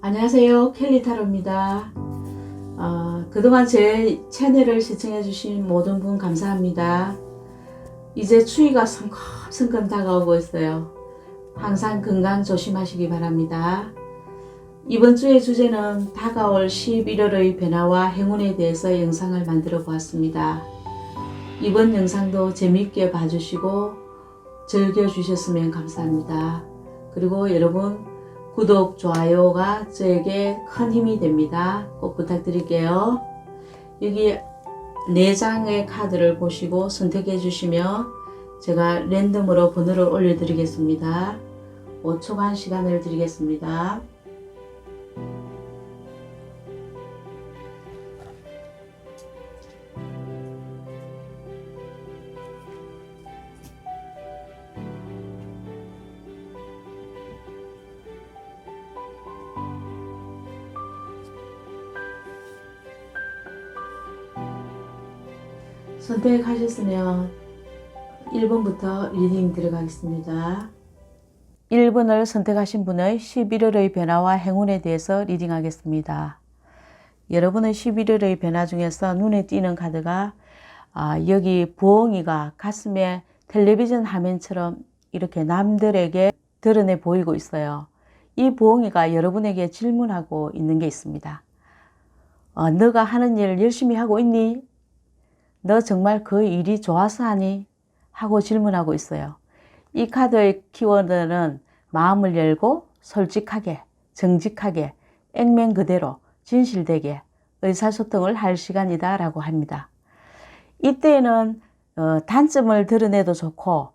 안녕하세요, 켈리타로입니다. 그동안 제 채널을 시청해주신 모든 분 감사합니다. 이제 추위가 성큼성큼 다가오고 있어요. 항상 건강 조심하시기 바랍니다. 이번 주의 주제는 다가올 11월의 변화와 행운에 대해서 영상을 만들어 보았습니다. 이번 영상도 재미있게 봐주시고 즐겨주셨으면 감사합니다. 그리고 여러분 구독, 좋아요가 저에게 큰 힘이 됩니다. 꼭 부탁드릴게요. 여기 4장의 카드를 보시고 선택해 주시면 제가 랜덤으로 번호를 올려드리겠습니다. 5초간 시간을 드리겠습니다. 선택하셨으면 1번부터 리딩 들어가겠습니다. 1번을 선택하신 분의 11월의 변화와 행운에 대해서 리딩하겠습니다. 여러분의 11월의 변화 중에서 눈에 띄는 카드가 여기 부엉이가 가슴에 텔레비전 화면처럼 이렇게 남들에게 드러내 보이고 있어요. 이 부엉이가 여러분에게 질문하고 있는 게 있습니다. 너가 하는 일 열심히 하고 있니? 너 정말 그 일이 좋아서 하니? 하고 질문하고 있어요. 이 카드의 키워드는 마음을 열고 솔직하게, 정직하게, 액면 그대로, 진실되게 의사소통을 할 시간이다 라고 합니다. 이때에는 단점을 드러내도 좋고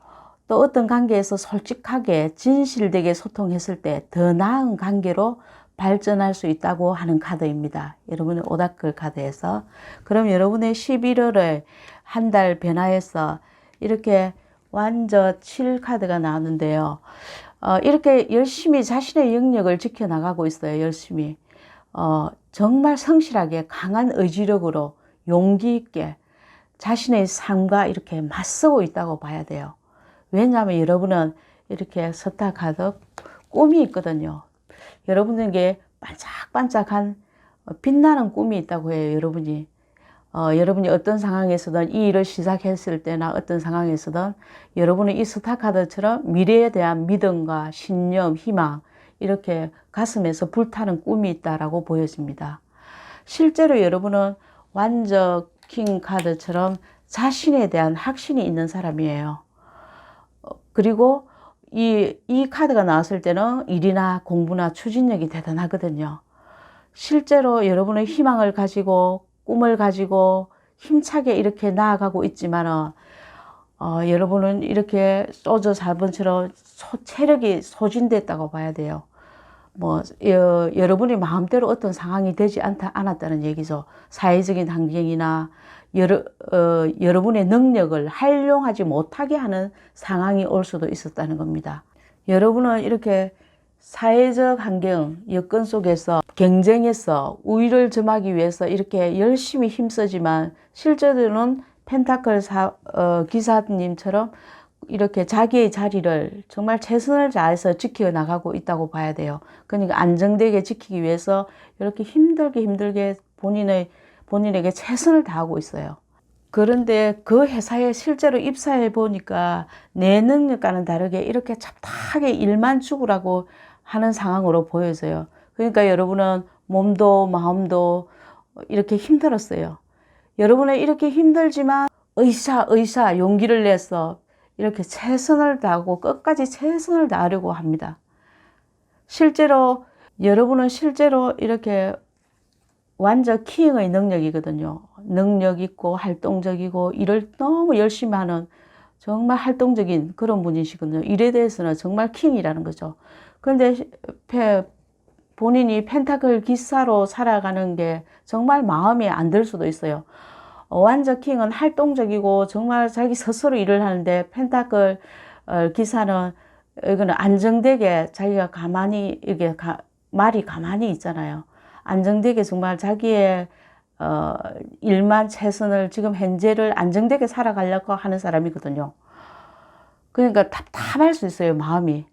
또 어떤 관계에서 솔직하게 진실되게 소통했을 때 더 나은 관계로 발전할 수 있다고 하는 카드입니다. 여러분의 오다클 카드에서. 그럼 여러분의 11월의 한 달 변화에서 이렇게 완저 7 카드가 나오는데요. 이렇게 열심히 자신의 영역을 지켜나가고 있어요. 열심히. 정말 성실하게 강한 의지력으로 용기 있게 자신의 삶과 이렇게 맞서고 있다고 봐야 돼요. 왜냐하면 여러분은 이렇게 스타 카드 꿈이 있거든요. 여러분에게 반짝반짝한 빛나는 꿈이 있다고 해요. 여러분이 어떤 상황에서든 이 일을 시작했을 때나 어떤 상황에서든 여러분은 이 스타 카드처럼 미래에 대한 믿음과 신념, 희망 이렇게 가슴에서 불타는 꿈이 있다라고 보여집니다. 실제로 여러분은 완저 킹 카드처럼 자신에 대한 확신이 있는 사람이에요. 그리고 이 카드가 나왔을 때는 일이나 공부나 추진력이 대단하거든요. 실제로 여러분의 희망을 가지고 꿈을 가지고 힘차게 이렇게 나아가고 있지만 여러분은 이렇게 소저 4번처럼 체력이 소진됐다고 봐야 돼요. 여러분이 마음대로 어떤 상황이 되지 않았다는 얘기죠. 사회적인 환경이나 여러분의 능력을 활용하지 못하게 하는 상황이 올 수도 있었다는 겁니다. 여러분은 이렇게 사회적 환경, 여건 속에서 경쟁에서 우위를 점하기 위해서 이렇게 열심히 힘쓰지만 실제로는 펜타클 기사님처럼 이렇게 자기의 자리를 정말 최선을 다해서 지켜나가고 있다고 봐야 돼요. 그러니까 안정되게 지키기 위해서 이렇게 힘들게 본인에게 최선을 다하고 있어요. 그런데 그 회사에 실제로 입사해 보니까 내 능력과는 다르게 이렇게 잡다하게 일만 죽으라고 하는 상황으로 보여져요. 그러니까 여러분은 몸도 마음도 이렇게 힘들었어요. 여러분은 이렇게 힘들지만 의사 용기를 내서 이렇게 최선을 다하고 끝까지 최선을 다하려고 합니다. 여러분은 실제로 이렇게 완전 킹의 능력이거든요. 능력 있고 활동적이고 일을 너무 열심히 하는 정말 활동적인 그런 분이시거든요. 일에 대해서는 정말 킹이라는 거죠. 그런데 본인이 펜타클 기사로 살아가는 게 정말 마음에 안 들 수도 있어요. 완전 킹은 활동적이고 정말 자기 스스로 일을 하는데 펜타클 기사는 이거는 안정되게 자기가 가만히 이게 말이 가만히 있잖아요. 안정되게 정말 자기의 일만 최선을 지금 현재를 안정되게 살아가려고 하는 사람이거든요. 그러니까 답답할 수 있어요, 마음이.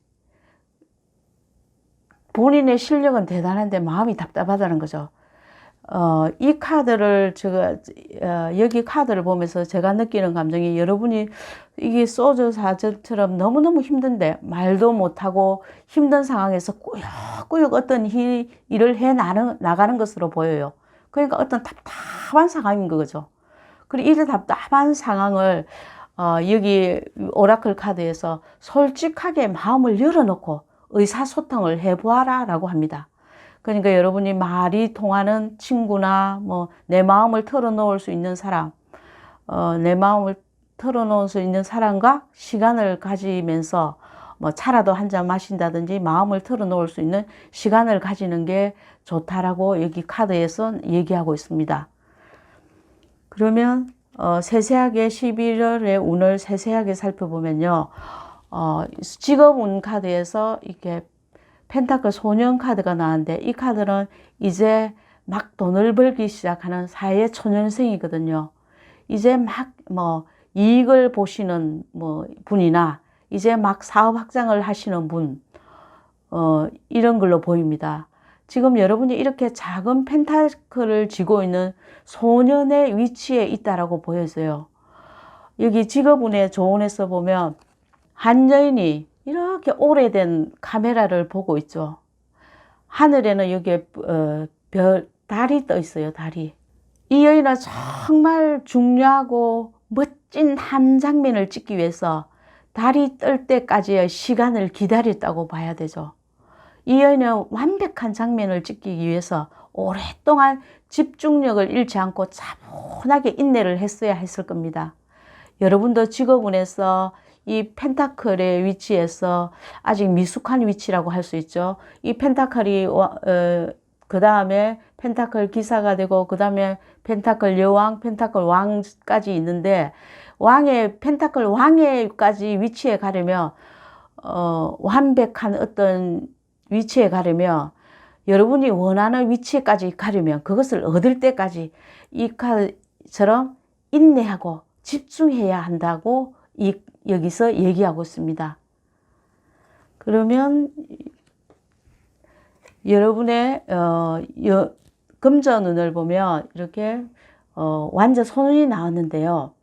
본인의 실력은 대단한데 마음이 답답하다는 거죠. 이 카드를 여기 카드를 보면서 제가 느끼는 감정이, 여러분이 이게 소주 사절처럼 너무너무 힘든데 말도 못하고 힘든 상황에서 꾸역꾸역 어떤 일을 해 나가는 것으로 보여요. 그러니까 어떤 답답한 상황인 거죠. 그리고 이 답답한 상황을 여기 오라클 카드에서 솔직하게 마음을 열어놓고 의사소통을 해보아라 라고 합니다. 그러니까 여러분이 말이 통하는 친구나 뭐 내 마음을 털어놓을 수 있는 사람, 내 마음을 털어놓을 수 있는 사람과 시간을 가지면서 뭐 차라도 한 잔 마신다든지 마음을 털어놓을 수 있는 시간을 가지는 게 좋다라고 여기 카드에서 얘기하고 있습니다. 그러면 세세하게 11월의 운을 세세하게 살펴보면요. 직업운 카드에서 이렇게 펜타클 소년 카드가 나왔는데, 이 카드는 이제 막 돈을 벌기 시작하는 사회 초년생이거든요. 이제 막 뭐 이익을 보시는 뭐 분이나 이제 막 사업 확장을 하시는 분, 이런 걸로 보입니다. 지금 여러분이 이렇게 작은 펜타클을 쥐고 있는 소년의 위치에 있다라고 보여져요. 여기 직업운의 조언에서 보면 한 여인이 이렇게 오래된 카메라를 보고 있죠. 하늘에는 여기에 달이 떠 있어요. 달이. 이 여인은 정말 중요하고 멋진 한 장면을 찍기 위해서 달이 뜰 때까지의 시간을 기다렸다고 봐야 되죠. 이 여인은 완벽한 장면을 찍기 위해서 오랫동안 집중력을 잃지 않고 차분하게 인내를 했어야 했을 겁니다. 여러분도 직업운에서 이 펜타클의 위치에서 아직 미숙한 위치라고 할 수 있죠. 이 펜타클이 그 다음에 펜타클 기사가 되고, 그 다음에 펜타클 여왕, 펜타클 왕까지 있는데, 펜타클 왕에까지 위치에 가려면, 완벽한 어떤 위치에 가려면, 여러분이 원하는 위치에까지 가려면, 그것을 얻을 때까지 이 카드처럼 인내하고 집중해야 한다고 여기서 얘기하고 있습니다. 그러면 여러분의 금전운을 보면 이렇게 완자소년이 나왔는데요.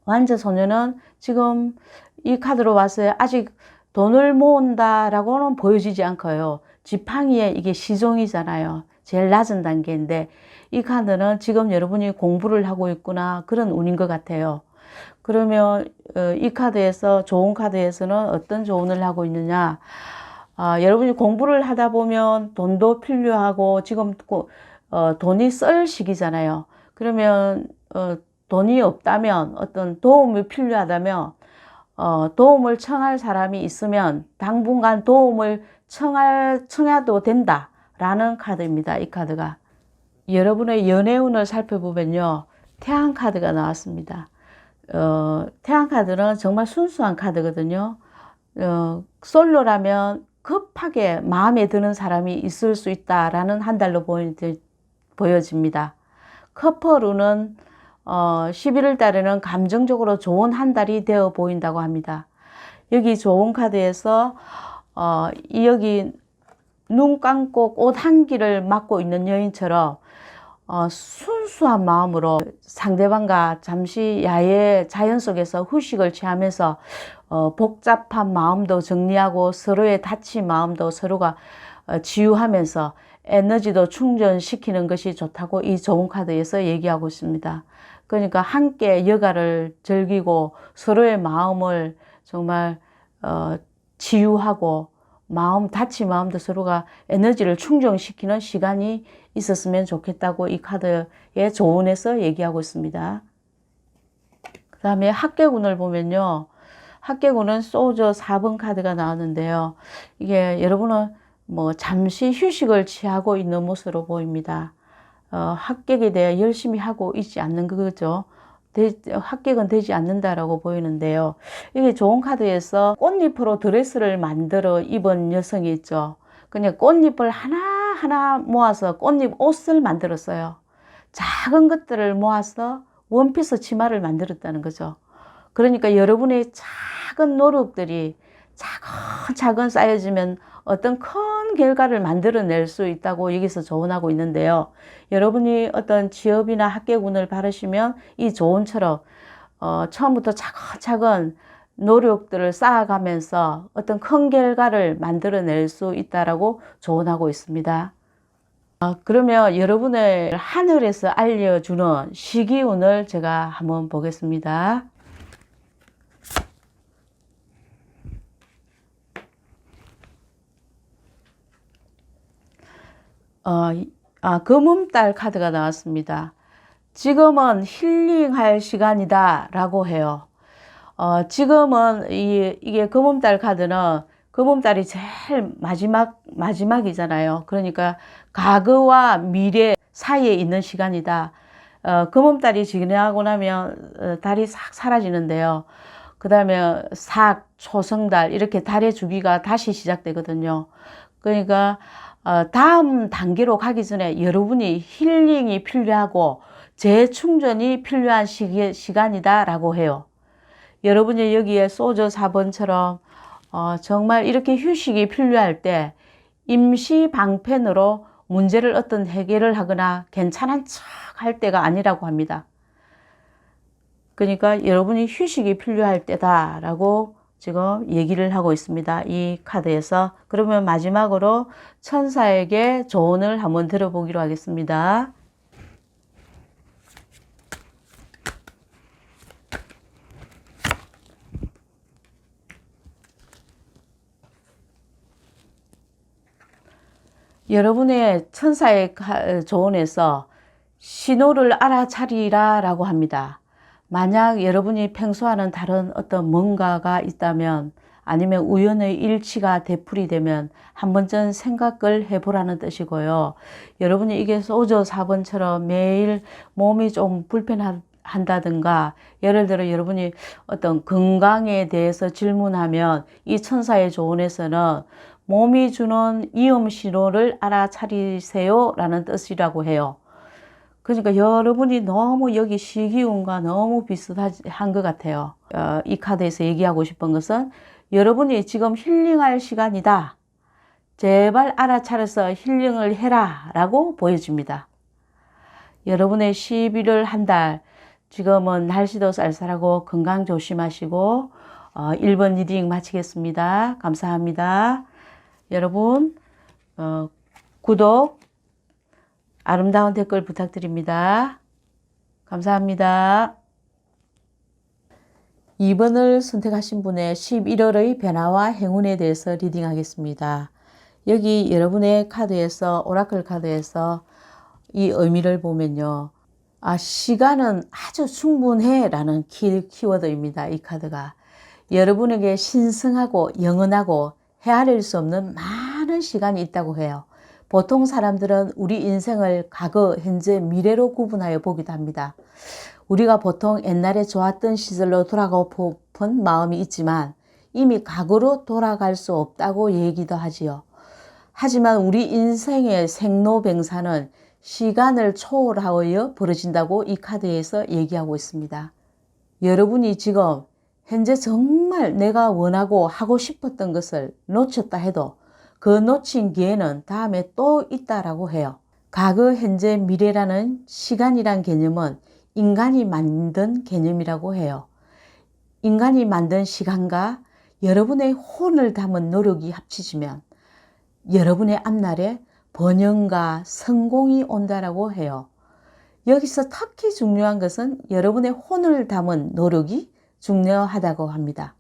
완자소년은 지금 이 카드로 봤어요. 아직 돈을 모은다라고는 보여지지 않고요. 지팡이에 이게 시종이잖아요. 제일 낮은 단계인데, 이 카드는 지금 여러분이 공부를 하고 있구나, 그런 운인 것 같아요. 그러면 이 카드에서, 좋은 카드에서는 어떤 조언을 하고 있느냐, 여러분이 공부를 하다 보면 돈도 필요하고, 지금 돈이 썰 시기잖아요. 그러면 돈이 없다면, 어떤 도움이 필요하다면 도움을 청할 사람이 있으면 당분간 도움을 청해도 된다라는 카드입니다. 이 카드가. 여러분의 연애운을 살펴보면요, 태양 카드가 나왔습니다. 태양 카드는 정말 순수한 카드거든요. 솔로라면 급하게 마음에 드는 사람이 있을 수 있다라는 한 달로 보여집니다. 커플운은 11월 달에는 감정적으로 좋은 한 달이 되어 보인다고 합니다. 여기 좋은 카드에서 여기 눈 감고 꽃 향기를 맡고 있는 여인처럼 순수한 마음으로 상대방과 잠시 야외 자연 속에서 휴식을 취하면서 복잡한 마음도 정리하고 서로의 다친 마음도 서로가 치유하면서 에너지도 충전시키는 것이 좋다고 이 좋은 카드에서 얘기하고 있습니다. 그러니까 함께 여가를 즐기고 서로의 마음을 정말 치유하고 다친 마음도 서로가 에너지를 충전시키는 시간이 있었으면 좋겠다고 이 카드의 조언에서 얘기하고 있습니다. 그 다음에 합격운을 보면요, 합격운은 소저 4번 카드가 나오는데요, 이게 여러분은 뭐 잠시 휴식을 취하고 있는 모습으로 보입니다. 합격에 대해 열심히 하고 있지 않는 거죠. 합격은 되지 않는다라고 보이는데요. 이게 좋은 카드에서 꽃잎으로 드레스를 만들어 입은 여성이 있죠. 그냥 꽃잎을 하나하나 모아서 꽃잎 옷을 만들었어요. 작은 것들을 모아서 원피스 치마를 만들었다는 거죠. 그러니까 여러분의 작은 노력들이 차근차근 쌓여지면 어떤 큰 결과를 만들어낼 수 있다고 여기서 조언하고 있는데요. 여러분이 어떤 취업이나 합격운을 바르시면 이 조언처럼 처음부터 차근차근 노력들을 쌓아가면서 어떤 큰 결과를 만들어낼 수 있다라고 조언하고 있습니다. 그러면 여러분의 하늘에서 알려주는 시기운을 제가 한번 보겠습니다. 금음달 카드가 나왔습니다. 지금은 힐링할 시간이다 라고 해요. 지금은 이게 금음달 카드는 금음달이 제일 마지막이잖아요. 그러니까 과거와 미래 사이에 있는 시간이다. 금음달이 지나고 나면 달이 싹 사라지는데요. 그 다음에 삭, 초승달 이렇게 달의 주기가 다시 시작되거든요. 그러니까 다음 단계로 가기 전에 여러분이 힐링이 필요하고 재충전이 필요한 시간이다 라고 해요. 여러분이 여기에 소저 4번처럼 정말 이렇게 휴식이 필요할 때 임시 방편으로 문제를 어떤 해결을 하거나 괜찮은 척 할 때가 아니라고 합니다. 그러니까 여러분이 휴식이 필요할 때다라고 지금 얘기를 하고 있습니다. 이 카드에서. 그러면 마지막으로 천사에게 조언을 한번 들어보기로 하겠습니다. 여러분의 천사의 조언에서 신호를 알아차리라 라고 합니다. 만약 여러분이 평소와는 다른 어떤 뭔가가 있다면 아니면 우연의 일치가 되풀이 되면 한 번쯤 생각을 해보라는 뜻이고요. 여러분이 이게 소저 4번처럼 매일 몸이 좀 불편한다든가 예를 들어 여러분이 어떤 건강에 대해서 질문하면 이 천사의 조언에서는 몸이 주는 위험 신호를 알아차리세요 라는 뜻이라고 해요. 그러니까 여러분이 너무 여기 시기운과 너무 비슷한 것 같아요. 이 카드에서 얘기하고 싶은 것은 여러분이 지금 힐링할 시간이다. 제발 알아차려서 힐링을 해라 라고 보여줍니다. 여러분의 11월 한 달 지금은 날씨도 쌀쌀하고 건강 조심하시고 1번 리딩 마치겠습니다. 감사합니다. 여러분 구독, 아름다운 댓글 부탁드립니다. 감사합니다. 2번을 선택하신 분의 11월의 변화와 행운에 대해서 리딩하겠습니다. 여기 여러분의 카드에서 오라클 카드에서 이 의미를 보면요. 시간은 아주 충분해 라는 키워드입니다. 이 카드가. 여러분에게 신성하고 영원하고 헤아릴 수 없는 많은 시간이 있다고 해요. 보통 사람들은 우리 인생을 과거, 현재, 미래로 구분하여 보기도 합니다. 우리가 보통 옛날에 좋았던 시절로 돌아가고 싶은 마음이 있지만 이미 과거로 돌아갈 수 없다고 얘기도 하지요. 하지만 우리 인생의 생로병사는 시간을 초월하여 벌어진다고 이 카드에서 얘기하고 있습니다. 여러분이 지금 현재 정말 내가 원하고 하고 싶었던 것을 놓쳤다 해도 그 놓친 기회는 다음에 또 있다라고 해요. 과거, 현재, 미래라는 시간이란 개념은 인간이 만든 개념이라고 해요. 인간이 만든 시간과 여러분의 혼을 담은 노력이 합치지면 여러분의 앞날에 번영과 성공이 온다라고 해요. 여기서 특히 중요한 것은 여러분의 혼을 담은 노력이 중요하다고 합니다.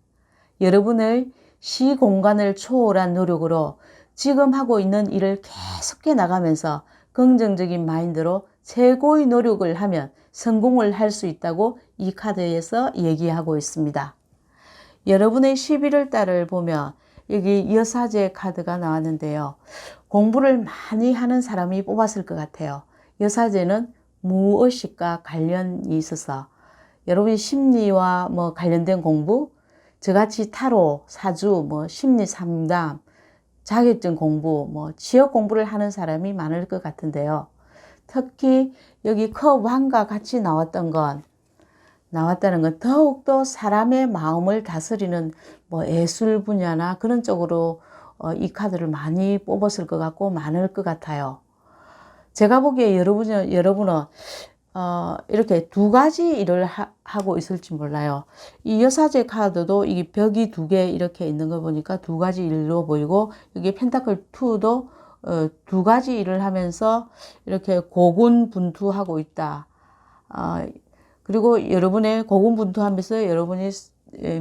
여러분의 시공간을 초월한 노력으로 지금 하고 있는 일을 계속해 나가면서 긍정적인 마인드로 최고의 노력을 하면 성공을 할 수 있다고 이 카드에서 얘기하고 있습니다. 여러분의 11월 달을 보면 여기 여사제 카드가 나왔는데요. 공부를 많이 하는 사람이 뽑았을 것 같아요. 여사제는 무의식과 관련이 있어서 여러분이 심리와 관련된 공부, 저같이 타로, 사주, 심리 상담, 자격증 공부, 취업 공부를 하는 사람이 많을 것 같은데요. 특히 여기 컵1과 같이 나왔다는 건 더욱더 사람의 마음을 다스리는 예술 분야나 그런 쪽으로 이 카드를 많이 뽑았을 것 같고 많을 것 같아요. 제가 보기에 여러분은 이렇게 두 가지 일을 하고 있을지 몰라요. 이 여사제 카드도 이 벽이 두 개 이렇게 있는 거 보니까 두 가지 일로 보이고, 여기 펜타클 2도 두 가지 일을 하면서 이렇게 고군분투하고 있다. 그리고 여러분의 고군분투하면서 여러분이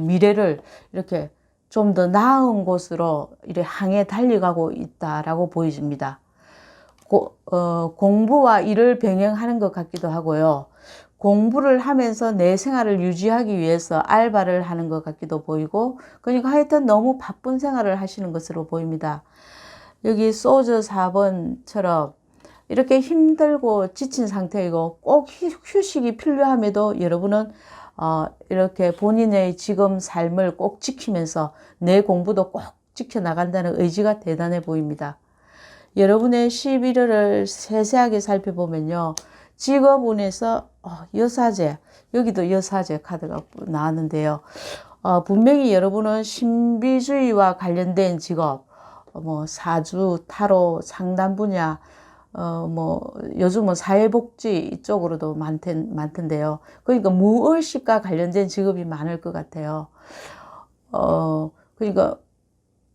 미래를 이렇게 좀 더 나은 곳으로 이렇게 향해 달려가고 있다라고 보여집니다. 공부와 일을 병행하는 것 같기도 하고요. 공부를 하면서 내 생활을 유지하기 위해서 알바를 하는 것 같기도 보이고, 그러니까 하여튼 너무 바쁜 생활을 하시는 것으로 보입니다. 여기 소저 4번처럼 이렇게 힘들고 지친 상태이고 꼭 휴식이 필요함에도 여러분은 이렇게 본인의 지금 삶을 꼭 지키면서 내 공부도 꼭 지켜나간다는 의지가 대단해 보입니다. 여러분의 11월을 세세하게 살펴보면요. 직업운에서 여사제, 여기도 여사제 카드가 나왔는데요. 분명히 여러분은 신비주의와 관련된 직업, 사주, 타로, 상담 분야, 요즘은 사회복지 이쪽으로도 많던데요. 그러니까 무의식과 관련된 직업이 많을 것 같아요. 그러니까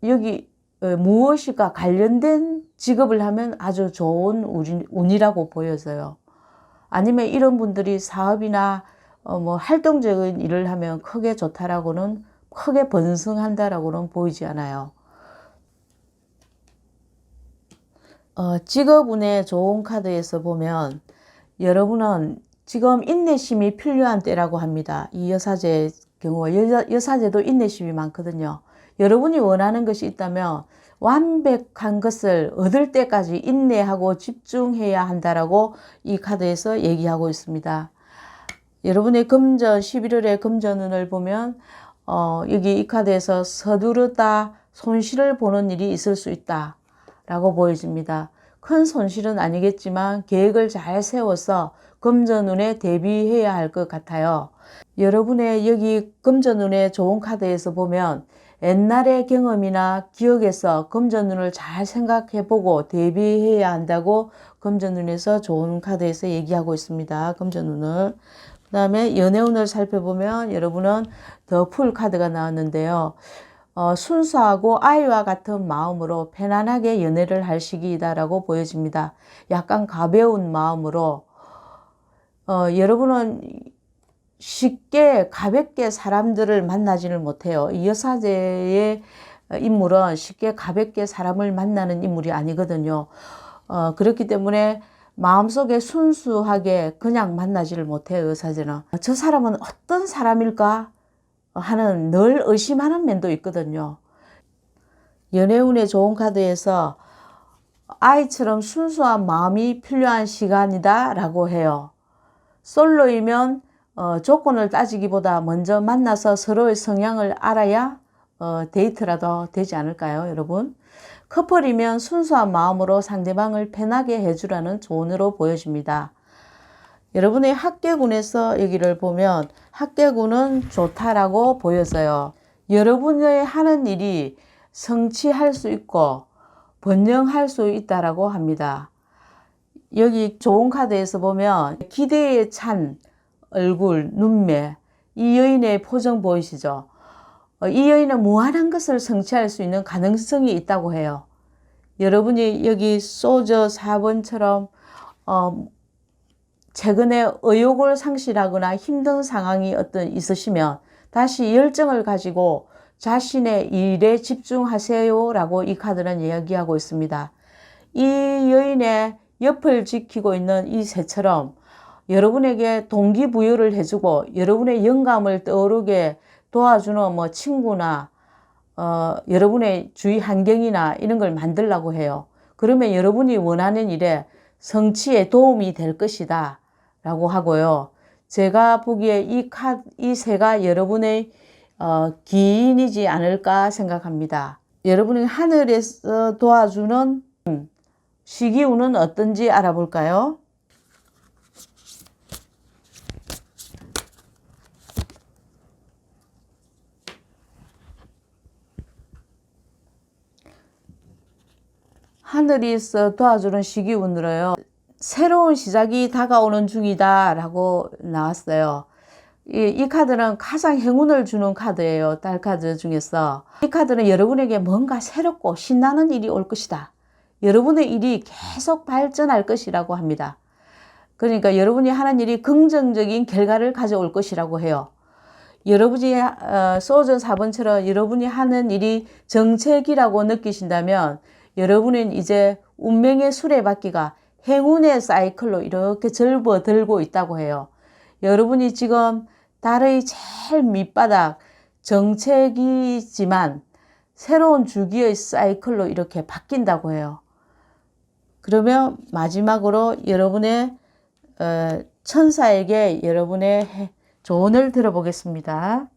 여기 무엇이가 관련된 직업을 하면 아주 좋은 운이라고 보여져요. 아니면 이런 분들이 사업이나 활동적인 일을 하면 크게 좋다라고는, 크게 번성한다라고는 보이지 않아요. 직업운의 좋은 카드에서 보면 여러분은 지금 인내심이 필요한 때라고 합니다. 이 여사제의 경우가 여사제도 인내심이 많거든요. 여러분이 원하는 것이 있다면 완벽한 것을 얻을 때까지 인내하고 집중해야 한다라고 이 카드에서 얘기하고 있습니다. 여러분의 금전, 11월의 금전운을 보면 여기 이 카드에서 서두르다 손실을 보는 일이 있을 수 있다 라고 보여집니다. 큰 손실은 아니겠지만 계획을 잘 세워서 금전운에 대비해야 할 것 같아요. 여러분의 여기 금전운의 좋은 카드에서 보면 옛날의 경험이나 기억에서 금전운을 잘 생각해보고 대비해야 한다고 금전운에서 좋은 카드에서 얘기하고 있습니다. 금전운을. 그 다음에 연애운을 살펴보면 여러분은 더 풀 카드가 나왔는데요. 순수하고 아이와 같은 마음으로 편안하게 연애를 할 시기이다라고 보여집니다. 약간 가벼운 마음으로 여러분은 쉽게 가볍게 사람들을 만나지를 못해요. 이 여사제의 인물은 쉽게 가볍게 사람을 만나는 인물이 아니거든요. 그렇기 때문에 마음속에 순수하게 그냥 만나지를 못해요. 여사제는. 저 사람은 어떤 사람일까 하는 늘 의심하는 면도 있거든요. 연애운의 좋은 카드에서 아이처럼 순수한 마음이 필요한 시간이다 라고 해요. 솔로이면 조건을 따지기보다 먼저 만나서 서로의 성향을 알아야 데이트라도 되지 않을까요, 여러분? 커플이면 순수한 마음으로 상대방을 편하게 해주라는 조언으로 보여집니다. 여러분의 학계군에서 여기를 보면 학계군은 좋다라고 보여져요. 여러분의 하는 일이 성취할 수 있고 번영할 수 있다라고 합니다. 여기 좋은 카드에서 보면 기대에 찬 얼굴, 눈매, 이 여인의 표정 보이시죠? 이 여인은 무한한 것을 성취할 수 있는 가능성이 있다고 해요. 여러분이 여기 소저 4번처럼 최근에 의욕을 상실하거나 힘든 상황이 있으시면 다시 열정을 가지고 자신의 일에 집중하세요 라고 이 카드는 이야기하고 있습니다. 이 여인의 옆을 지키고 있는 이 새처럼 여러분에게 동기부여를 해주고 여러분의 영감을 떠오르게 도와주는 친구나 여러분의 주위 환경이나 이런 걸 만들라고 해요. 그러면 여러분이 원하는 일에 성취에 도움이 될 것이다 라고 하고요. 제가 보기에 이 새가 여러분의 기인이지 않을까 생각합니다. 여러분이 하늘에서 도와주는 시기운은 어떤지 알아볼까요? 하늘이 도와주는 시기운으로요. 새로운 시작이 다가오는 중이다 라고 나왔어요. 이 카드는 가장 행운을 주는 카드예요. 달 카드 중에서. 이 카드는 여러분에게 뭔가 새롭고 신나는 일이 올 것이다. 여러분의 일이 계속 발전할 것이라고 합니다. 그러니까 여러분이 하는 일이 긍정적인 결과를 가져올 것이라고 해요. 여러분이 소전 4번처럼 여러분이 하는 일이 정책이라고 느끼신다면 여러분은 이제 운명의 수레바퀴가 행운의 사이클로 이렇게 접어들고 있다고 해요. 여러분이 지금 달의 제일 밑바닥 정책이지만 새로운 주기의 사이클로 이렇게 바뀐다고 해요. 그러면 마지막으로 여러분의 천사에게 여러분의 조언을 들어보겠습니다.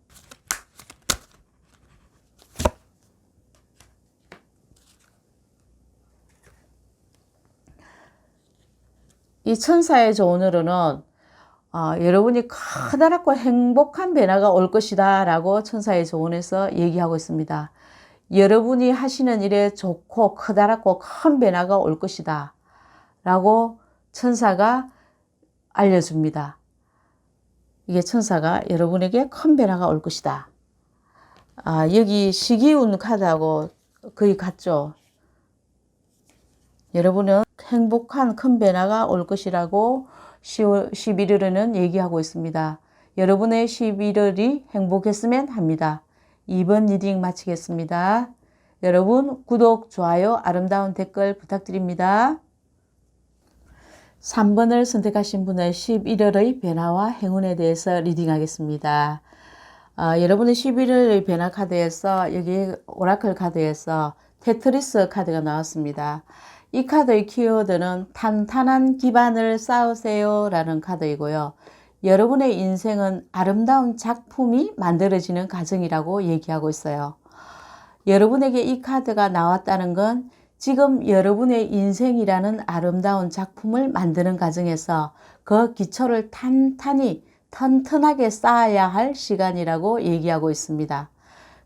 이 천사의 조언으로는 여러분이 커다랗고 행복한 변화가 올 것이다 라고 천사의 조언에서 얘기하고 있습니다. 여러분이 하시는 일에 좋고 커다랗고 큰 변화가 올 것이다 라고 천사가 알려줍니다. 이게 천사가 여러분에게 큰 변화가 올 것이다. 여기 시기운 카드하고 거의 같죠. 여러분은 행복한 큰 변화가 올 것이라고 11월에는 얘기하고 있습니다. 여러분의 11월이 행복했으면 합니다. 2번 리딩 마치겠습니다. 여러분 구독, 좋아요, 아름다운 댓글 부탁드립니다. 3번을 선택하신 분의 11월의 변화와 행운에 대해서 리딩하겠습니다. 여러분의 11월의 변화 카드에서 여기 오라클 카드에서 테트리스 카드가 나왔습니다. 이 카드의 키워드는 탄탄한 기반을 쌓으세요 라는 카드이고요. 여러분의 인생은 아름다운 작품이 만들어지는 과정이라고 얘기하고 있어요. 여러분에게 이 카드가 나왔다는 건 지금 여러분의 인생이라는 아름다운 작품을 만드는 과정에서 그 기초를 튼튼하게 쌓아야 할 시간이라고 얘기하고 있습니다.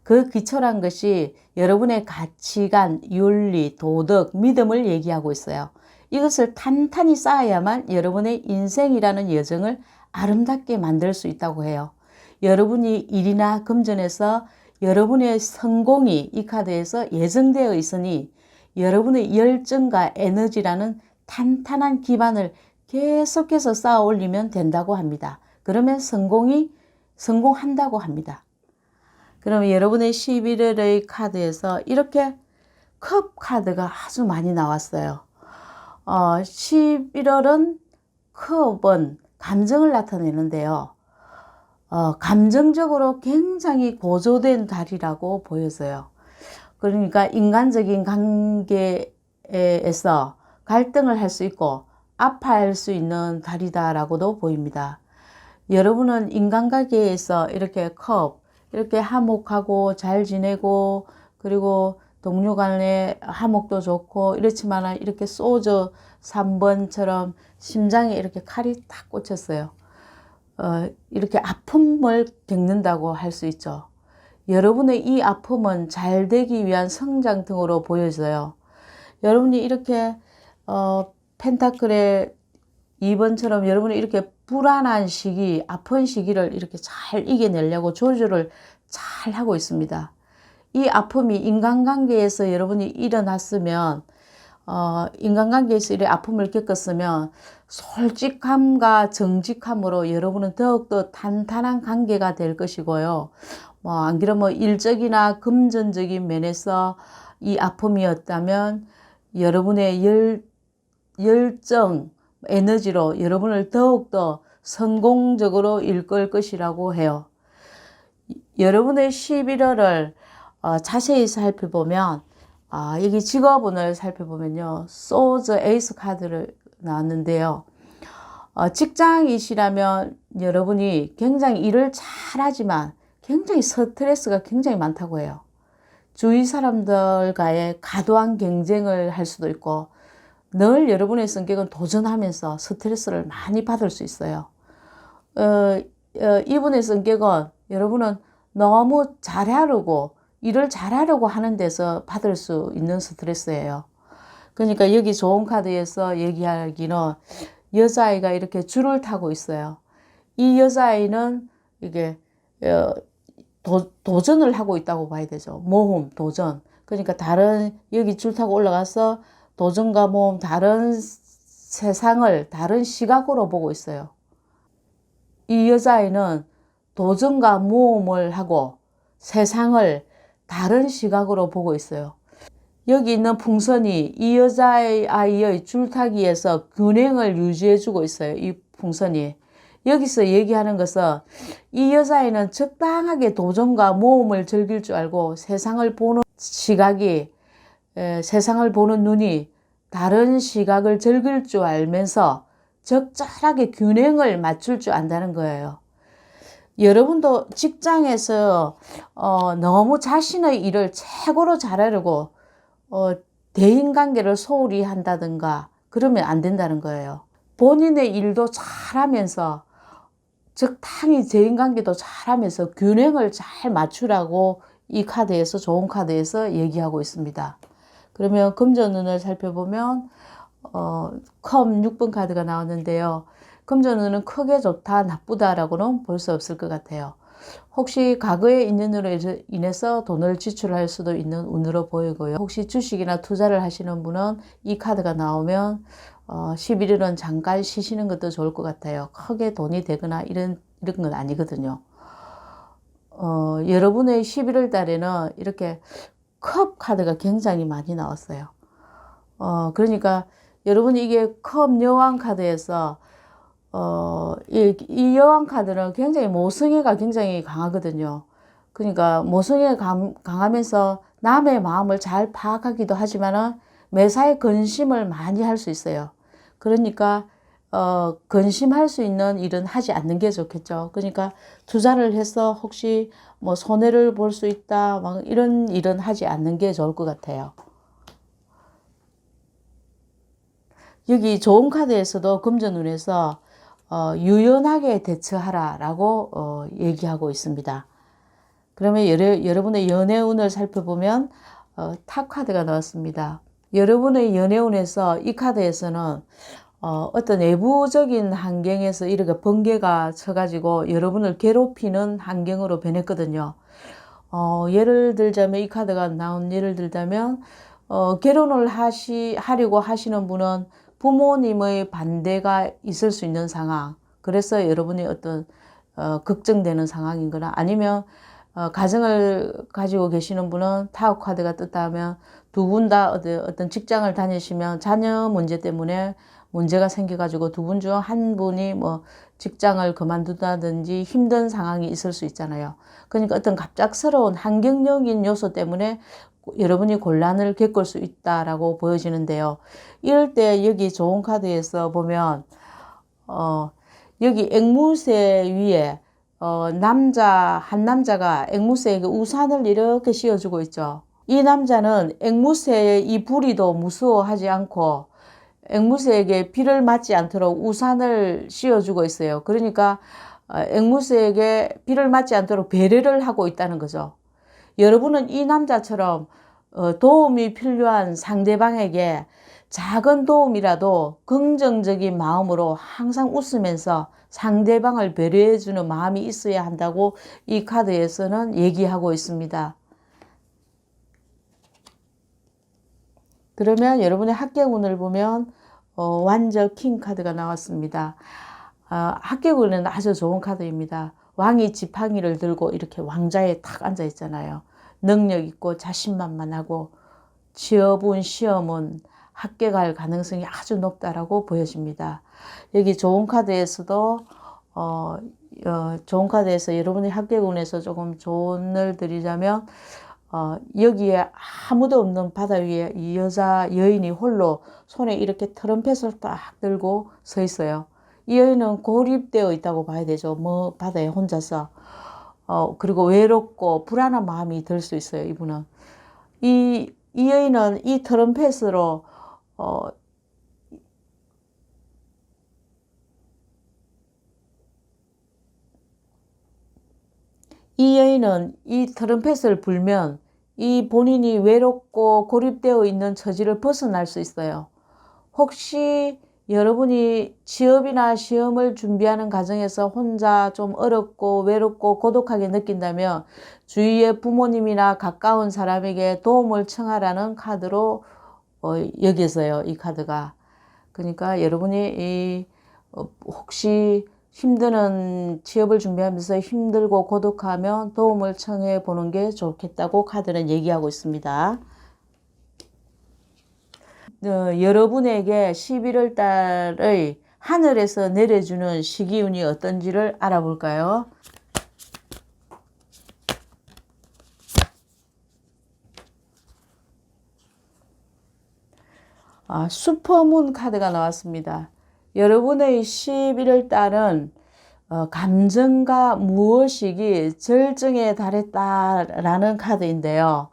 그 기초란 것이 여러분의 가치관, 윤리, 도덕, 믿음을 얘기하고 있어요. 이것을 탄탄히 쌓아야만 여러분의 인생이라는 여정을 아름답게 만들 수 있다고 해요. 여러분이 일이나 금전에서 여러분의 성공이 이 카드에서 예정되어 있으니 여러분의 열정과 에너지라는 탄탄한 기반을 계속해서 쌓아 올리면 된다고 합니다. 그러면 성공한다고 합니다. 그러면 여러분의 11월의 카드에서 이렇게 컵 카드가 아주 많이 나왔어요. 11월은 컵은 감정을 나타내는데요. 감정적으로 굉장히 고조된 달이라고 보여져요. 그러니까 인간적인 관계에서 갈등을 할 수 있고 아파할 수 있는 달이다라고도 보입니다. 여러분은 인간관계에서 이렇게 이렇게 화목하고 잘 지내고 그리고 동료 간의 화목도 좋고 이렇지만 이렇게 소주 3번처럼 심장에 이렇게 칼이 딱 꽂혔어요. 이렇게 아픔을 겪는다고 할 수 있죠. 여러분의 이 아픔은 잘 되기 위한 성장등으로 보여져요. 여러분이 이렇게 펜타클의 2번처럼 여러분이 이렇게 불안한 시기, 아픈 시기를 이렇게 잘 이겨내려고 조절을 잘 하고 있습니다. 이 아픔이 인간관계에서 여러분이 일어났으면 인간관계에서 이런 아픔을 겪었으면 솔직함과 정직함으로 여러분은 더욱더 탄탄한 관계가 될 것이고요. 안 그러면 일적이나 금전적인 면에서 이 아픔이었다면 여러분의 열정, 에너지로 여러분을 더욱더 성공적으로 이끌 것이라고 해요. 여러분의 11월을 자세히 살펴보면 여기 직업운을 살펴보면요. 소드 에이스 카드를 나왔는데요. 직장이시라면 여러분이 굉장히 일을 잘하지만 굉장히 스트레스가 굉장히 많다고 해요. 주위 사람들과의 과도한 경쟁을 할 수도 있고 늘 여러분의 성격은 도전하면서 스트레스를 많이 받을 수 있어요. 이분의 성격은 여러분은 너무 잘하려고 일을 잘하려고 하는 데서 받을 수 있는 스트레스예요. 그러니까 여기 좋은 카드에서 얘기하기는 여자아이가 이렇게 줄을 타고 있어요. 이 여자아이는 이게 도전을 하고 있다고 봐야 되죠. 모험, 도전. 그러니까 다른 여기 줄 타고 올라가서 도전과 모험, 다른 세상을 다른 시각으로 보고 있어요. 이 여자아이는 도전과 모험을 하고 세상을 다른 시각으로 보고 있어요. 여기 있는 풍선이 이 여자아이의 줄타기에서 균형을 유지해주고 있어요. 이 풍선이. 여기서 얘기하는 것은 이 여자아이는 적당하게 도전과 모험을 즐길 줄 알고 세상을 보는 시각이, 세상을 보는 눈이 다른 시각을 즐길 줄 알면서 적절하게 균형을 맞출 줄 안다는 거예요. 여러분도 직장에서 너무 자신의 일을 최고로 잘하려고 대인관계를 소홀히 한다든가 그러면 안 된다는 거예요. 본인의 일도 잘하면서 적당히 대인관계도 잘하면서 균형을 잘 맞추라고 이 카드에서 좋은 카드에서 얘기하고 있습니다. 그러면 금전운을 살펴보면 컴 6번 카드가 나왔는데요. 금전운은 크게 좋다 나쁘다라고는 볼 수 없을 것 같아요. 혹시 과거의 인연으로 인해서 돈을 지출할 수도 있는 운으로 보이고요. 혹시 주식이나 투자를 하시는 분은 이 카드가 나오면 11일은 잠깐 쉬시는 것도 좋을 것 같아요. 크게 돈이 되거나 이런 건 아니거든요. 여러분의 11월 달에는 이렇게 컵 카드가 굉장히 많이 나왔어요. 그러니까 여러분이 이게 컵 여왕 카드에서 이 여왕 카드는 굉장히 모성애가 굉장히 강하거든요. 그러니까 모성애가 강하면서 남의 마음을 잘 파악하기도 하지만은 매사에 근심을 많이 할 수 있어요. 그러니까 근심할 수 있는 일은 하지 않는 게 좋겠죠. 그러니까 투자를 해서 혹시 뭐 손해를 볼 수 있다, 막 이런 일은 하지 않는 게 좋을 것 같아요. 여기 좋은 카드에서도 금전운에서 유연하게 대처하라라고 얘기하고 있습니다. 그러면 여러분의 연애운을 살펴보면 탑 카드가 나왔습니다. 여러분의 연애운에서 이 카드에서는 어떤 내부적인 환경에서 이렇게 번개가 쳐가지고 여러분을 괴롭히는 환경으로 변했거든요. 예를 들자면 이 카드가 나온 예를 들자면 결혼을 하려고 하시는 분은 부모님의 반대가 있을 수 있는 상황. 그래서 여러분이 어떤 걱정되는 상황인 거나 아니면 가정을 가지고 계시는 분은 타워 카드가 떴다면 두 분 다 어떤 직장을 다니시면 자녀 문제 때문에 문제가 생겨가지고 두 분 중 한 분이 뭐 직장을 그만둔다든지 힘든 상황이 있을 수 있잖아요. 그러니까 어떤 갑작스러운 환경적인 요소 때문에 여러분이 곤란을 겪을 수 있다라고 보여지는데요. 이럴 때 여기 좋은 카드에서 보면 여기 앵무새 위에 한 남자가 앵무새에게 우산을 이렇게 씌워주고 있죠. 이 남자는 앵무새의 이 부리도 무서워하지 않고 앵무새에게 비를 맞지 않도록 우산을 씌워주고 있어요. 그러니까 앵무새에게 비를 맞지 않도록 배려를 하고 있다는 거죠. 여러분은 이 남자처럼 도움이 필요한 상대방에게 작은 도움이라도 긍정적인 마음으로 항상 웃으면서 상대방을 배려해주는 마음이 있어야 한다고 이 카드에서는 얘기하고 있습니다. 그러면 여러분의 합격운을 보면 완저 킹 카드가 나왔습니다. 합격운은 아주 좋은 카드입니다. 왕이 지팡이를 들고 이렇게 왕자에 탁 앉아 있잖아요. 능력 있고 자신만만하고 취업운 시험은 합격할 가능성이 아주 높다라고 보여집니다. 여기 좋은 카드에서도 좋은 카드에서 여러분의 합격운에서 조금 조언을 드리자면 여기에 아무도 없는 바다 위에 이 여인이 홀로 손에 이렇게 트럼펫을 딱 들고 서 있어요. 이 여인은 고립되어 있다고 봐야 되죠. 뭐 바다에 혼자서. 그리고 외롭고 불안한 마음이 들 수 있어요. 이분은. 이 여인은 이 트럼펫으로 이 여인은 이 트럼펫을 불면 이 본인이 외롭고 고립되어 있는 처지를 벗어날 수 있어요. 혹시 여러분이 취업이나 시험을 준비하는 과정에서 혼자 좀 어렵고 외롭고 고독하게 느낀다면 주위의 부모님이나 가까운 사람에게 도움을 청하라는 카드로 여겨져요. 이 카드가. 그러니까 여러분이 혹시 힘드는 취업을 준비하면서 힘들고 고독하면 도움을 청해 보는 게 좋겠다고 카드는 얘기하고 있습니다. 여러분에게 11월 달의 하늘에서 내려주는 시기운이 어떤지를 알아볼까요? 슈퍼문 카드가 나왔습니다. 여러분의 11월 달은 감정과 무의식이 절정에 달했다라는 카드인데요.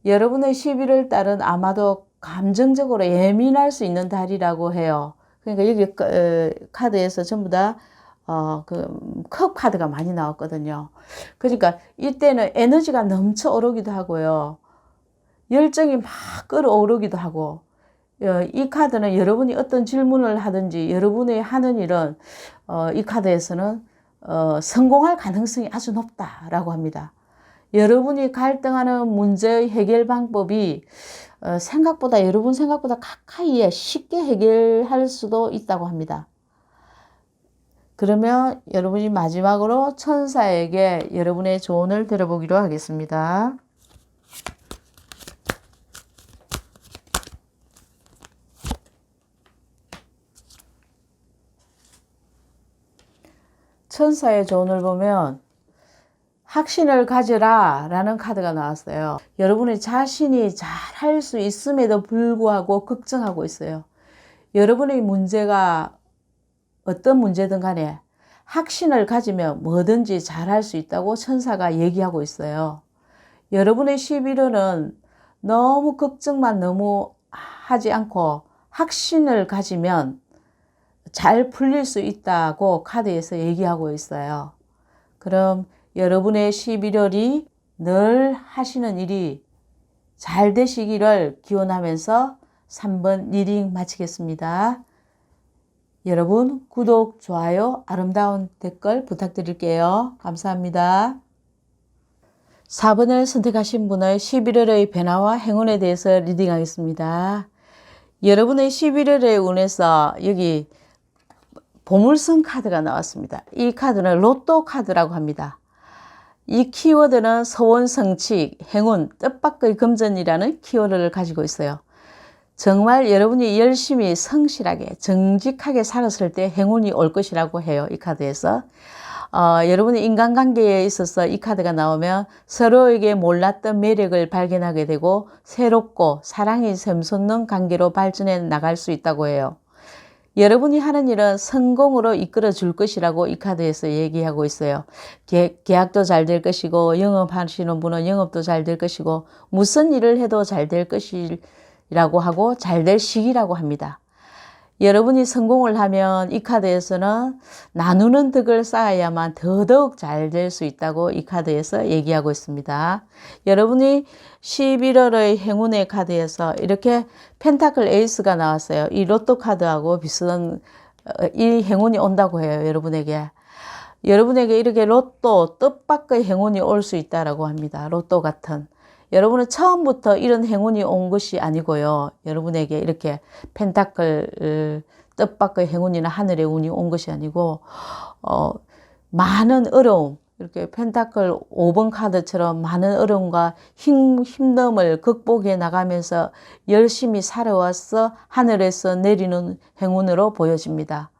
여러분의 11월 달은 아마도 감정적으로 예민할 수 있는 달이라고 해요. 그러니까 여기 카드에서 전부 다 컵 카드가 많이 나왔거든요. 그러니까 이때는 에너지가 넘쳐 오르기도 하고요. 열정이 막 끌어오르기도 하고, 이 카드는 여러분이 어떤 질문을 하든지 여러분이 하는 일은 이 카드에서는 성공할 가능성이 아주 높다라고 합니다. 여러분이 갈등하는 문제의 해결 방법이 여러분 생각보다 가까이에 쉽게 해결할 수도 있다고 합니다. 그러면 여러분이 마지막으로 천사에게 여러분의 조언을 들어보기로 하겠습니다. 천사의 조언을 보면 확신을 가져라 라는 카드가 나왔어요. 여러분의 자신이 잘할 수 있음에도 불구하고 걱정하고 있어요. 여러분의 문제가 어떤 문제든 간에 확신을 가지면 뭐든지 잘할 수 있다고 천사가 얘기하고 있어요. 여러분의 11월은 너무 걱정만 너무 하지 않고 확신을 가지면 잘 풀릴 수 있다고 카드에서 얘기하고 있어요. 그럼 여러분의 11월이 늘 하시는 일이 잘 되시기를 기원하면서 3번 리딩 마치겠습니다. 여러분 구독, 좋아요, 아름다운 댓글 부탁드릴게요. 감사합니다. 4번을 선택하신 분의 11월의 변화와 행운에 대해서 리딩하겠습니다. 여러분의 11월의 운에서 여기 보물선 카드가 나왔습니다. 이 카드는 로또 카드라고 합니다. 이 키워드는 소원성취, 행운, 뜻밖의 금전이라는 키워드를 가지고 있어요. 정말 여러분이 열심히 성실하게 정직하게 살았을 때 행운이 올 것이라고 해요. 이 카드에서. 여러분이 인간관계에 있어서 이 카드가 나오면 서로에게 몰랐던 매력을 발견하게 되고 새롭고 사랑이 샘솟는 관계로 발전해 나갈 수 있다고 해요. 여러분이 하는 일은 성공으로 이끌어 줄 것이라고 이 카드에서 얘기하고 있어요. 계약도 잘 될 것이고 영업하시는 분은 영업도 잘 될 것이고 무슨 일을 해도 잘 될 것이라고 하고 잘 될 시기라고 합니다. 여러분이 성공을 하면 이 카드에서는 나누는 덕을 쌓아야만 더더욱 잘 될 수 있다고 이 카드에서 얘기하고 있습니다. 여러분이 11월의 행운의 카드에서 이렇게 펜타클 에이스가 나왔어요. 이 로또 카드하고 비슷한 이 행운이 온다고 해요. 여러분에게 이렇게 로또 뜻밖의 행운이 올 수 있다라고 합니다. 로또 같은. 여러분은 처음부터 이런 행운이 온 것이 아니고요. 여러분에게 이렇게 펜타클 뜻밖의 행운이나 하늘의 운이 온 것이 아니고 많은 어려움, 이렇게 펜타클 5번 카드처럼 많은 어려움과 힘듦을 극복해 나가면서 열심히 살아와서 하늘에서 내리는 행운으로 보여집니다.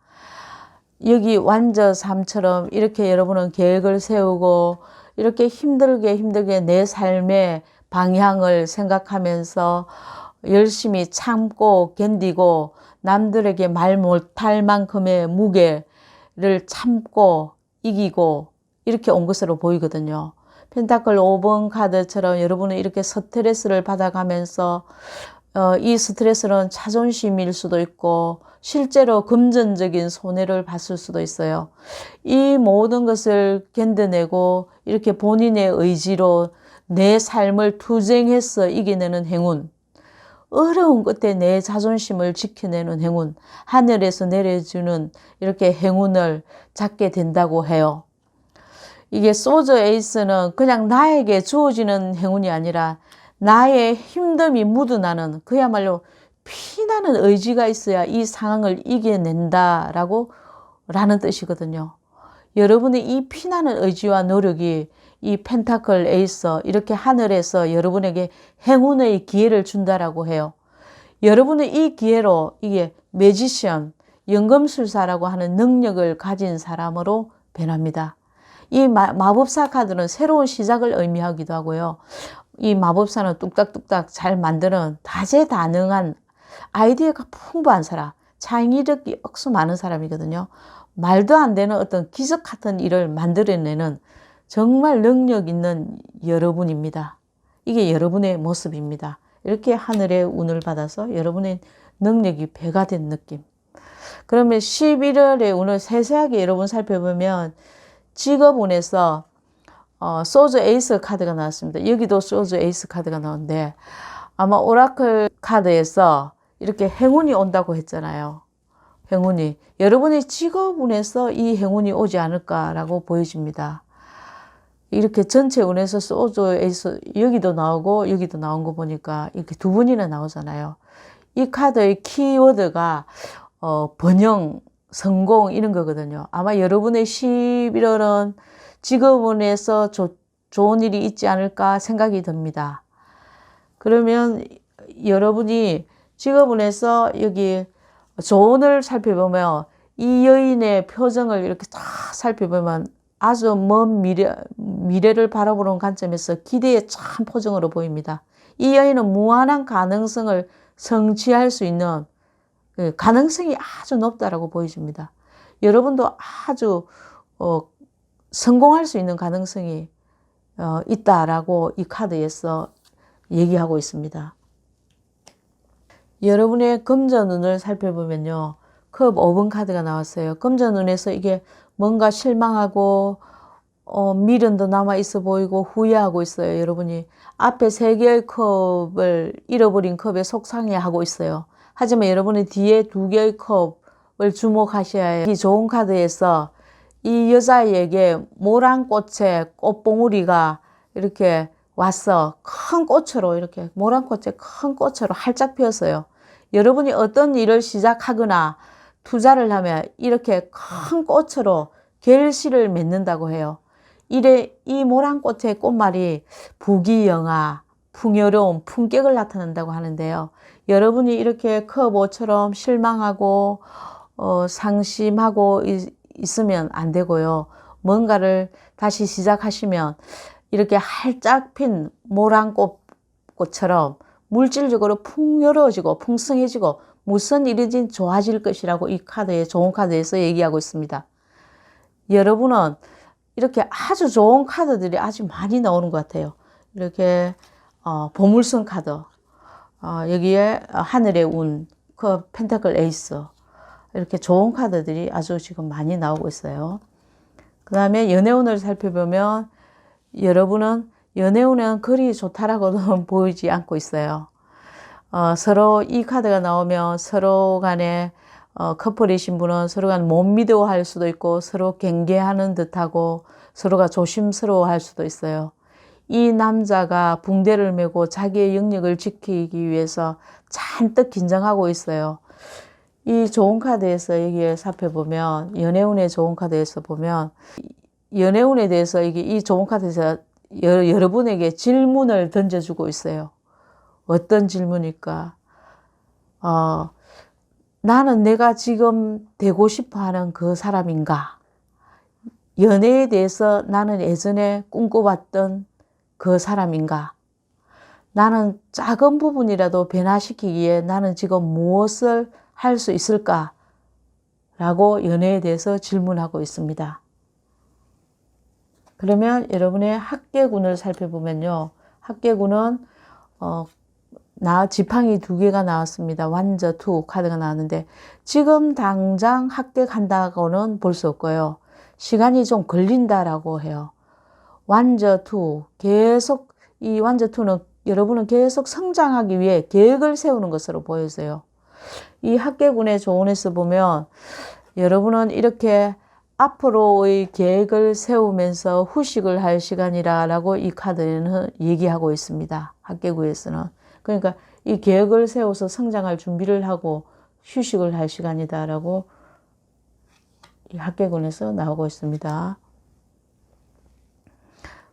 여기 완저삼처럼 이렇게 여러분은 계획을 세우고 이렇게 힘들게 내 삶의 방향을 생각하면서 열심히 참고 견디고 남들에게 말 못할 만큼의 무게를 참고 이기고 이렇게 온 것으로 보이거든요. 펜타클 5번 카드처럼 여러분은 이렇게 스트레스를 받아가면서 이 스트레스는 자존심일 수도 있고 실제로 금전적인 손해를 봤을 수도 있어요. 이 모든 것을 견뎌내고 이렇게 본인의 의지로 내 삶을 투쟁해서 이겨내는 행운, 어려운 끝에 내 자존심을 지켜내는 행운, 하늘에서 내려주는 이렇게 행운을 잡게 된다고 해요. 이게 소저 에이스는 그냥 나에게 주어지는 행운이 아니라 나의 힘듦이 묻어나는, 그야말로 피나는 의지가 있어야 이 상황을 이겨낸다라고 라는 뜻이거든요. 여러분의 이 피나는 의지와 노력이 이 펜타클 에이스, 이렇게 하늘에서 여러분에게 행운의 기회를 준다라고 해요. 여러분의 이 기회로 이게 매지션, 연금술사라고 하는 능력을 가진 사람으로 변합니다. 이 마법사 카드는 새로운 시작을 의미하기도 하고요. 이 마법사는 뚝딱뚝딱 잘 만드는 다재다능한, 아이디어가 풍부한 사람, 창의력이 억수 많은 사람이거든요. 말도 안 되는 어떤 기적 같은 일을 만들어내는 정말 능력 있는 여러분입니다. 이게 여러분의 모습입니다. 이렇게 하늘의 운을 받아서 여러분의 능력이 배가 된 느낌. 그러면 11월의 운을 세세하게 여러분 살펴보면 직업운에서 소저 에이스 카드가 나왔습니다. 여기도 소저 에이스 카드가 나오는데 아마 오라클 카드에서 이렇게 행운이 온다고 했잖아요. 행운이. 여러분의 직업운에서 이 행운이 오지 않을까라고 보여집니다. 이렇게 전체 운에서 소저 에이스 여기도 나오고 여기도 나온 거 보니까 이렇게 두 분이나 나오잖아요. 이 카드의 키워드가 번영, 성공 이런 거거든요. 아마 여러분의 11월은 직업운에서 좋은 일이 있지 않을까 생각이 듭니다. 그러면 여러분이 직업운에서 여기 조언을 살펴보면 이 여인의 표정을 이렇게 다 살펴보면 아주 먼 미래를 바라보는 관점에서 기대의 참 표정으로 보입니다. 이 여인은 무한한 가능성을 성취할 수 있는 가능성이 아주 높다라고 보여집니다. 여러분도 아주 성공할 수 있는 가능성이 있다라고 이 카드에서 얘기하고 있습니다. 여러분의 금전운을 살펴보면요. 컵 5번 카드가 나왔어요. 금전운에서 이게 뭔가 실망하고 미련도 남아있어 보이고 후회하고 있어요. 여러분이 앞에 3개의 컵을 잃어버린 컵에 속상해하고 있어요. 하지만 여러분이 뒤에 2개의 컵을 주목하셔야 해요. 이 좋은 카드에서 이 여자에게 모란꽃의 꽃봉우리가 이렇게 와서 큰 꽃으로 이렇게 모란꽃의 큰 꽃으로 활짝 피었어요. 여러분이 어떤 일을 시작하거나 투자를 하면 이렇게 큰 꽃으로 결실을 맺는다고 해요. 이 모란꽃의 꽃말이 부귀영화, 풍요로움, 품격을 나타낸다고 하는데요. 여러분이 이렇게 컵5처럼 실망하고 상심하고 있으면 안 되고요. 뭔가를 다시 시작하시면 이렇게 활짝 핀 모란꽃처럼 물질적으로 풍요로워지고 풍성해지고 무슨 일이든 좋아질 것이라고 이 카드에 좋은 카드에서 얘기하고 있습니다. 여러분은 이렇게 아주 좋은 카드들이 아주 많이 나오는 것 같아요. 이렇게 보물선 카드, 여기에 하늘의 운, 그 펜타클 에이스, 이렇게 좋은 카드들이 아주 지금 많이 나오고 있어요. 그 다음에 연애운을 살펴보면 여러분은 연애운은 그리 좋다라고는 보이지 않고 있어요. 서로 이 카드가 나오면 서로 간에 커플이신 분은 서로 간 못 믿어할 수도 있고 서로 경계하는 듯하고 서로가 조심스러워할 수도 있어요. 이 남자가 붕대를 메고 자기의 영역을 지키기 위해서 잔뜩 긴장하고 있어요. 이 좋은 카드에서 여기에 살펴보면 연애운의 좋은 카드에서 보면 연애운에 대해서 이 좋은 카드에서 여러분에게 질문을 던져주고 있어요. 어떤 질문일까? 나는 내가 지금 되고 싶어 하는 그 사람인가? 연애에 대해서 나는 예전에 꿈꿔봤던 그 사람인가? 나는 작은 부분이라도 변화시키기에 나는 지금 무엇을 할 수 있을까? 라고 연애에 대해서 질문하고 있습니다. 그러면 여러분의 학계군을 살펴보면요. 학계군은 지팡이 2개가 나왔습니다. 완저 2 카드가 나왔는데 지금 당장 합격한다고는 볼 수 없고요. 시간이 좀 걸린다라고 해요. 완저 2 계속 이 완저2는 여러분은 계속 성장하기 위해 계획을 세우는 것으로 보여져요. 이 학계군의 조언에서 보면 여러분은 이렇게 앞으로의 계획을 세우면서 후식을 할 시간이라고 이 카드에는 얘기하고 있습니다. 학계구에서는. 그러니까 이 계획을 세워서 성장할 준비를 하고 휴식을 할 시간이다라고 이 학계군에서 나오고 있습니다.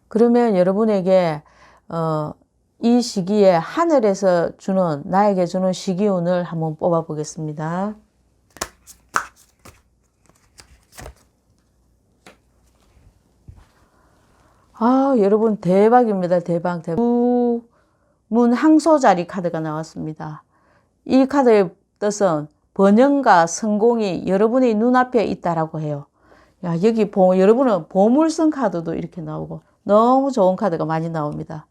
그러면 여러분에게 이 시기에 하늘에서 나에게 주는 시기운을 한번 뽑아 보겠습니다. 여러분 대박입니다. 대박. 문항소자리 카드가 나왔습니다. 이 카드의 뜻은 번영과 성공이 여러분의 눈앞에 있다라고 해요. 여기 여러분은 보물선 카드도 이렇게 나오고 너무 좋은 카드가 많이 나옵니다.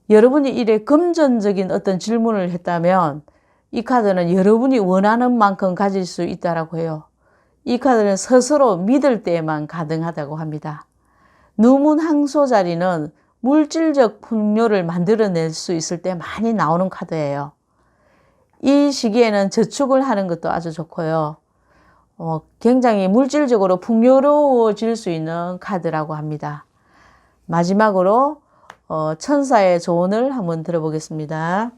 여러분이 이래 금전적인 어떤 질문을 했다면 이 카드는 여러분이 원하는 만큼 가질 수 있다라고 해요. 이 카드는 스스로 믿을 때에만 가능하다고 합니다. 누문항소자리는 물질적 풍요를 만들어낼 수 있을 때 많이 나오는 카드예요. 이 시기에는 저축을 하는 것도 아주 좋고요. 굉장히 물질적으로 풍요로워질 수 있는 카드라고 합니다. 마지막으로 천사의 조언을 한번 들어보겠습니다.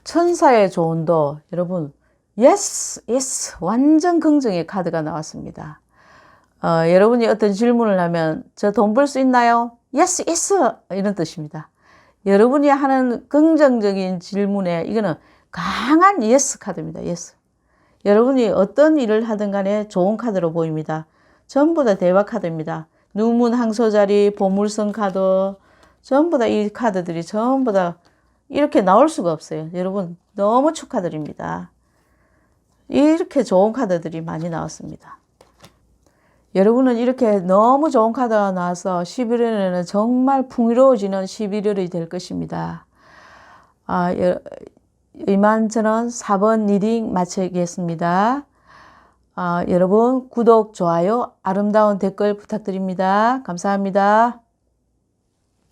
천사의 조언도 여러분 yes, yes 완전 긍정의 카드가 나왔습니다. 여러분이 어떤 질문을 하면 저 돈 벌 수 있나요? yes, yes 이런 뜻입니다. 여러분이 하는 긍정적인 질문에 이거는 강한 yes 카드입니다. yes. 여러분이 어떤 일을 하든 간에 좋은 카드로 보입니다. 전부 다 대박 카드입니다. 누문항소자리, 보물선 카드 전부 다 이 카드들이 전부 다 이렇게 나올 수가 없어요. 여러분 너무 축하드립니다. 이렇게 좋은 카드들이 많이 나왔습니다. 여러분은 이렇게 너무 좋은 카드가 나와서 11월에는 정말 풍요로워지는 11월이 될 것입니다. 이만 저는 4번 리딩 마치겠습니다. 여러분 구독, 좋아요, 아름다운 댓글 부탁드립니다. 감사합니다.